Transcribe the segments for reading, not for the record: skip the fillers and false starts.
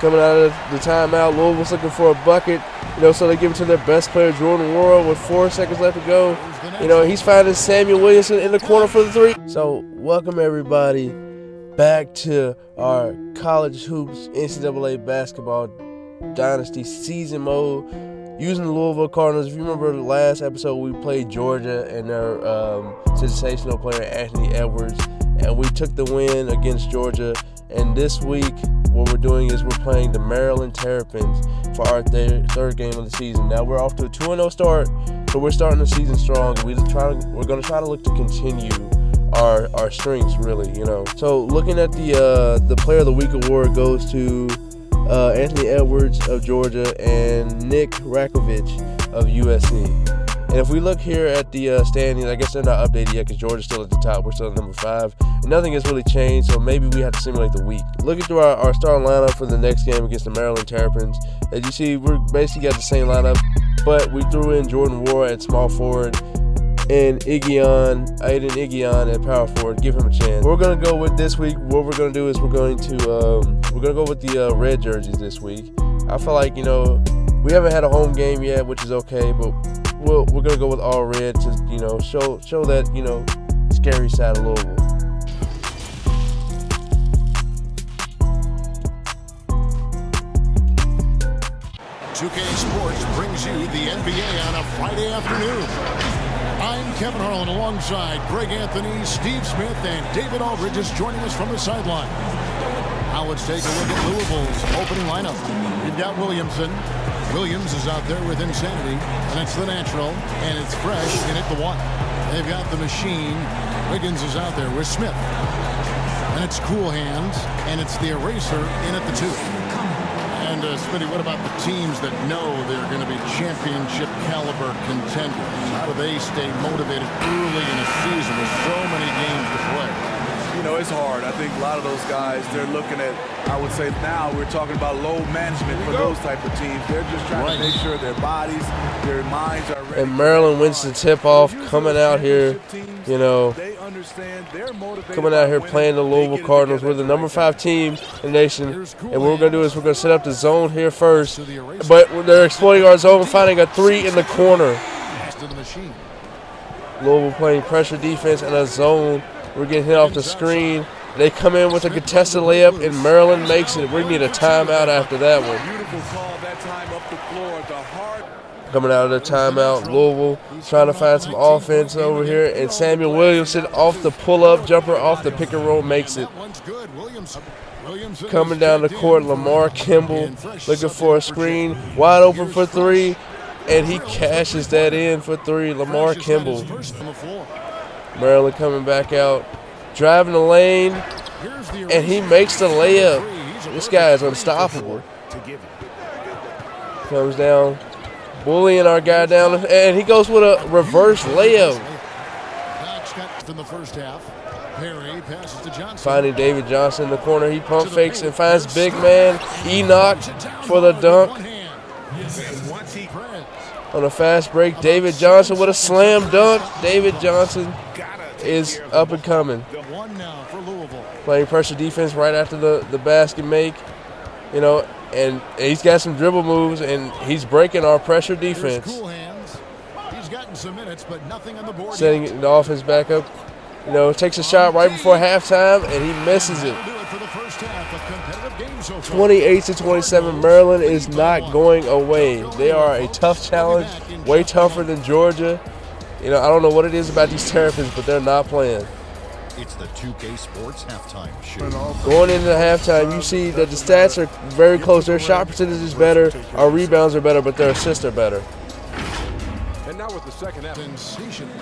Coming out of the timeout, Louisville's looking for a bucket, so they give it to their best player, Jordan Worrell, with 4 seconds left to go. He's finding Samuel Williamson in the corner for the 3. So, welcome everybody back to our college hoops NCAA basketball dynasty season mode using the Louisville Cardinals. If you remember the last episode, we played Georgia and their sensational player, Anthony Edwards, and we took the win against Georgia. And this week, what we're doing is we're playing the Maryland Terrapins for our third game of the season. Now, we're off to a 2-0 start, so we're starting the season strong. We're going to try to look to continue our strengths, really, So, looking at the Player of the Week award goes to Anthony Edwards of Georgia and Nick Rakovich of USC. And if we look here at the standings, I guess they're not updated yet because Georgia's still at the top. We're still at number 5. And nothing has really changed, so maybe we have to simulate the week. Looking through our starting lineup for the next game against the Maryland Terrapins, as you see, we're basically got the same lineup, but we threw in Jordan Worrell at small forward and Aiden Igion at power forward. Give him a chance. We're going to go with this week. What we're going to do is we're going to go with the red jerseys this week. I feel like, we haven't had a home game yet, which is okay, but we're going to go with all red to, show that, scary side of Louisville. Ncaa Sports brings you the NBA on a Friday afternoon. I'm Kevin Harlan alongside Greg Anthony, Steve Smith, and David Aldridge is joining us from the sideline. Now let's take a look at Louisville's opening lineup. You've got Williamson. Williams is out there with Insanity, and it's the natural, and it's fresh in at the 1. They've got the machine. Wiggins is out there with Smith. And it's Cool Hands, and it's the eraser in at the 2. And Smitty, what about the teams that know they're going to be championship caliber contenders? How do they stay motivated early in a season with so many games to play? It's hard. I think a lot of those guys, they're looking at, I would say now we're talking about load management for those type of teams. They're just trying to make sure their bodies, their minds are ready. And Maryland wins the tip-off, coming out here, They understand they're motivated. Coming out here playing the Louisville Cardinals. We're the number 5 team in the nation. And what we're going to do is we're going to set up the zone here first. But they're exploiting our zone, finding a 3 in the corner. Louisville playing pressure defense and a zone. We're getting hit off the screen. They come in with a contested layup, and Maryland makes it. We need a timeout after that one. Coming out of the timeout, Louisville trying to find some offense over here, and Samuel Williamson off the pull-up jumper, off the pick and roll, makes it. Coming down the court, Lamar Kimball looking for a screen, wide open for 3, and he cashes that in for 3. Lamar Kimball. Maryland coming back out, driving the lane, and he makes the layup. This guy is unstoppable. Comes down, bullying our guy down, and he goes with a reverse layup. Finding David Johnson in the corner, he pump fakes and finds big man Enoch for the dunk. On a fast break, David Johnson with a slam dunk. David Johnson is up and coming. Playing pressure defense right after the basket make, and he's got some dribble moves, and he's breaking our pressure defense. Setting the offense back up. Takes a shot right before halftime, and he misses it. 28-27, Maryland is not going away. They are a tough challenge, way tougher than Georgia. I don't know what it is about these Terrapins, but they're not playing. It's the Ncaa Sports halftime show. Going into the halftime, you see that the stats are very close. Their shot percentage is better, our rebounds are better, but their assists are better. And now with the second half, sensational.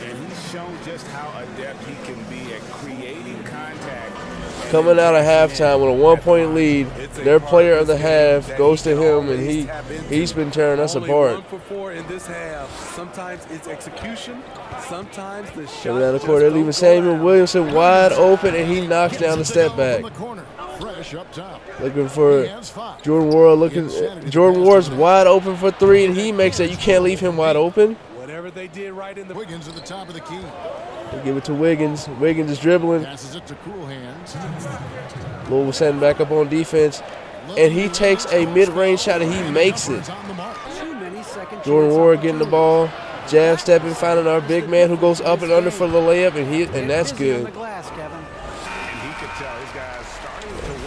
And he's shown just how adept he can be at creating contact. Coming out of halftime with a 1-point lead, their player of the half goes to him, and he's been tearing us apart. 1 for 4 in this half. Sometimes it's execution, sometimes the shot. Coming down the court, they're leaving Samuel Williamson wide open, and he knocks down the step back. Looking for Jordan Worrell. Jordan Worrell's wide open for 3, and he makes it. You can't leave him wide open. Whatever they did right in the Wiggins at the top of the key. They give it to Wiggins. Wiggins is dribbling. Passes it to Cool Hands. Louisville setting back up on defense. and he takes a mid-range shot and he makes it. Jordan Ward getting the ball, jab stepping, finding our big man who goes up and under for the layup, and that's good.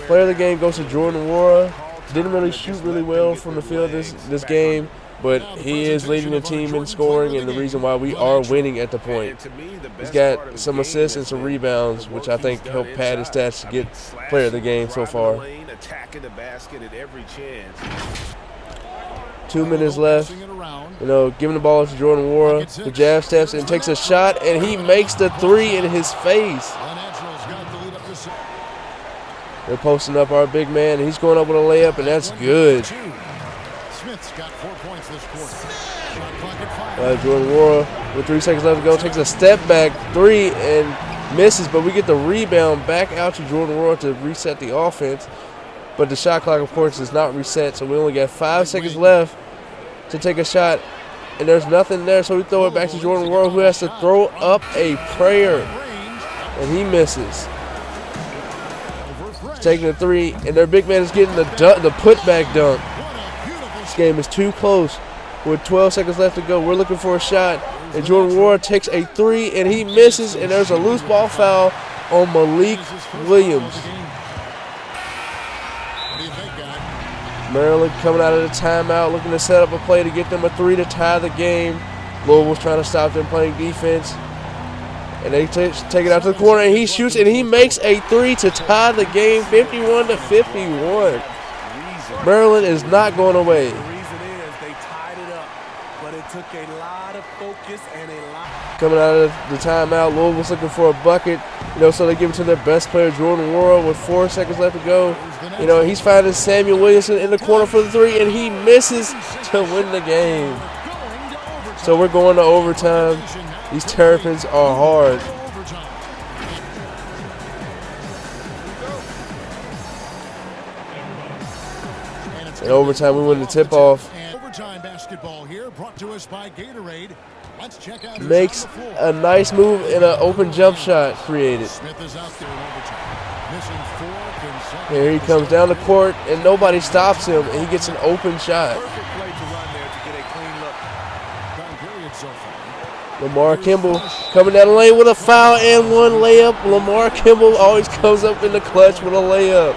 Player of the game goes to Jordan Ward. Didn't really shoot really well from the field this game, but he is leading the team in scoring and the reason why we are winning at the point. He's got some assists and some rebounds, which I think helped pad his stats to get player of the game so far. 2 minutes left. Giving the ball to Jordan Ward, who jab steps and takes a shot, and he makes the three in his face. They're posting up our big man, and he's going up with a layup, and that's good. Jordan Ward, with 3 seconds left to go, takes a step back three and misses, but we get the rebound back out to Jordan Ward to reset the offense. But the shot clock, of course, is not reset, so we only got 5 seconds left to take a shot, and there's nothing there, so we throw it back to Jordan Ward, who has to throw up a prayer, and he misses. He's taking a three, and their big man is getting the putback dunk. This game is too close. With 12 seconds left to go, we're looking for a shot, and Jordan Ward takes a three, and he misses, and there's a loose ball foul on Malik Williams. Maryland coming out of the timeout, looking to set up a play to get them a three to tie the game. Louisville's trying to stop them playing defense. And they take it out to the corner, and he shoots, and he makes a three to tie the game 51-51. Maryland is not going away. The reason is they tied it up, but it took a lot of focus and a lot. Coming out of the timeout, Louisville's looking for a bucket, so they give it to their best player, Jordan Ward, with 4 seconds left to go. He's finding Samuel Williamson in the corner for the three, and he misses to win the game. So we're going to overtime. These Terrapins are hard. In overtime, we win the tip-off. Overtime basketball here, brought to us by Gatorade. Let's check out Makes a nice move and an open jump shot created. Smith is out there in overtime. Missing 4 consecutive. Here he comes down the court, and nobody stops him, and he gets an open shot. Perfect play to run there to get a clean look. Time period so far. Lamar Kimball coming down the lane with a foul and one layup. Lamar Kimball always comes up in the clutch with a layup.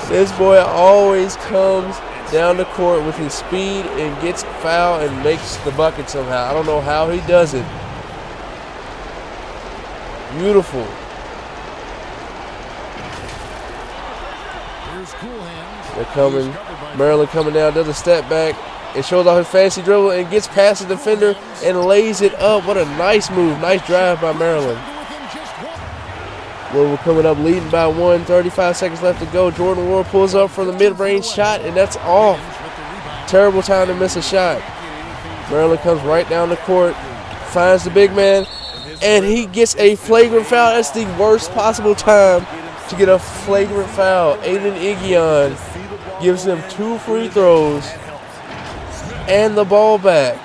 This boy always comes down the court with his speed and gets fouled and makes the bucket somehow. I don't know how he does it. Beautiful. They're coming. Maryland coming down, does a step back. It shows off his fancy dribble and gets past the defender and lays it up. What a nice move. Nice drive by Maryland. Louisville coming up leading by 1. 35 seconds left to go. Jordan Ward pulls up for the mid-range shot, and that's off. Terrible time to miss a shot. Maryland comes right down the court, finds the big man, and he gets a flagrant foul. That's the worst possible time to get a flagrant foul. Aiden Igion gives him 2 free throws and the ball back.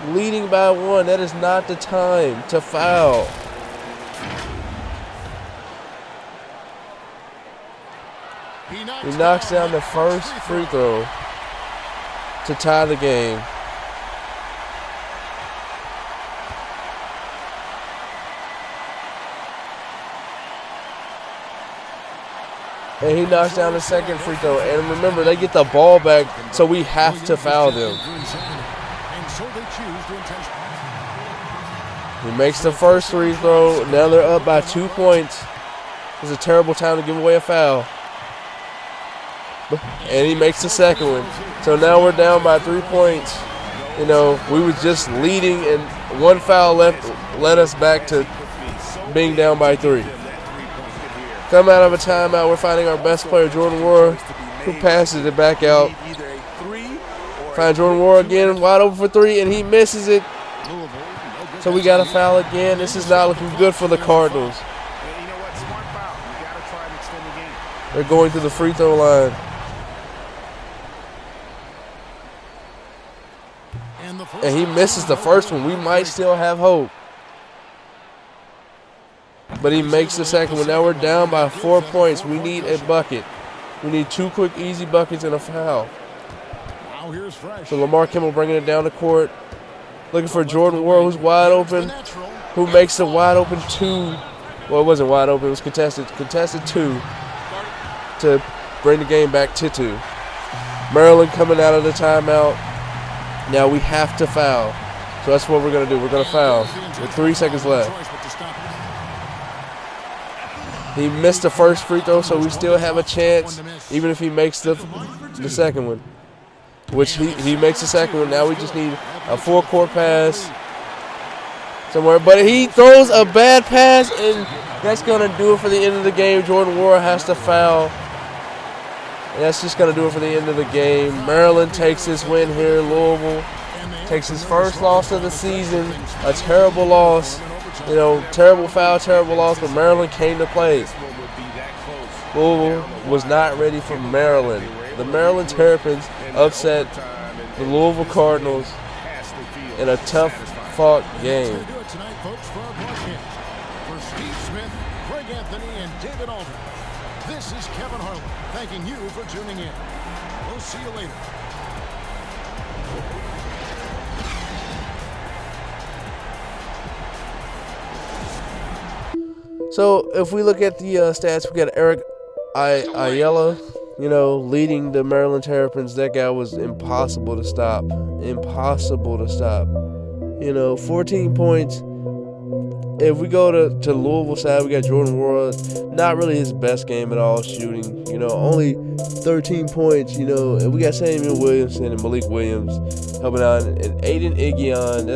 Leading by 1. That is not the time to foul. He knocks down the first free throw to tie the game. And he knocks down the second free throw. And remember, they get the ball back, so we have to foul them. He makes the first free throw. Now they're up by 2 points. It's a terrible time to give away a foul. And he makes the second one. So now we're down by 3 points. We was just leading, and one foul left led us back to being down by 3. Come out of a timeout, we're finding our best player, Jordan Ward, who passes it back out. Find Jordan Ward again, wide open for 3, and he misses it. So we got a foul again. This is not looking good for the Cardinals. They're going to the free throw line. And he misses the first one. We might still have hope. but he makes the second one. Now we're down by 4 points. We need a bucket. We need 2 quick, easy buckets and a foul. So Lamar Kimball bringing it down the court, looking for Jordan Worrell, who's wide open, who makes the wide open 2. Well, it wasn't wide open. It was contested 2 to bring the game back to 2. Maryland coming out of the timeout. Now we have to foul. So that's what we're going to do. We're going to foul with 3 seconds left. He missed the first free throw, so we still have a chance, even if he makes the second one, which he makes the second one. Now we just need a full-court pass somewhere. But he throws a bad pass, and that's going to do it for the end of the game. Jordan Worrell has to foul. And that's just going to do it for the end of the game. Maryland takes this win here. Louisville takes his first loss of the season. A terrible loss. You know, terrible foul, terrible loss, but Maryland came to play. Louisville was not ready for Maryland. The Maryland Terrapins upset the Louisville Cardinals in a tough-fought game. For Steve Smith, Greg Anthony, and David Aldridge, this is Kevin Harlan thanking you for tuning in. We'll see you later. So if we look at the stats, we got Eric Ayala, leading the Maryland Terrapins. That guy was impossible to stop. 14 points. If we go to Louisville side, we got Jordan Worrell. Not really his best game at all shooting. Only 13 points. And we got Samuel Williamson and Malik Williams helping out. And Aiden Igion,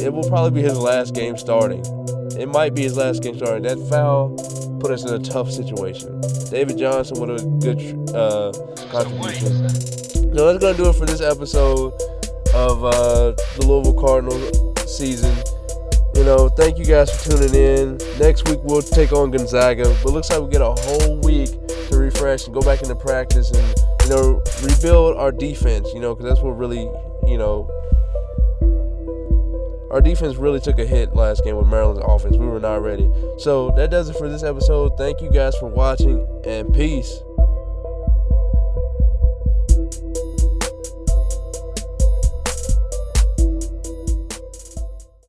it will probably be his last game starting. It might be his last game starting. That foul put us in a tough situation. David Johnson with a good contribution. So that's going to do it for this episode of the Louisville Cardinals season. Thank you guys for tuning in. Next week we'll take on Gonzaga. But it looks like we get a whole week to refresh and go back into practice and, rebuild our defense, because that's what really, our defense really took a hit last game with Maryland's offense. We were not ready. So that does it for this episode. Thank you guys for watching, and peace.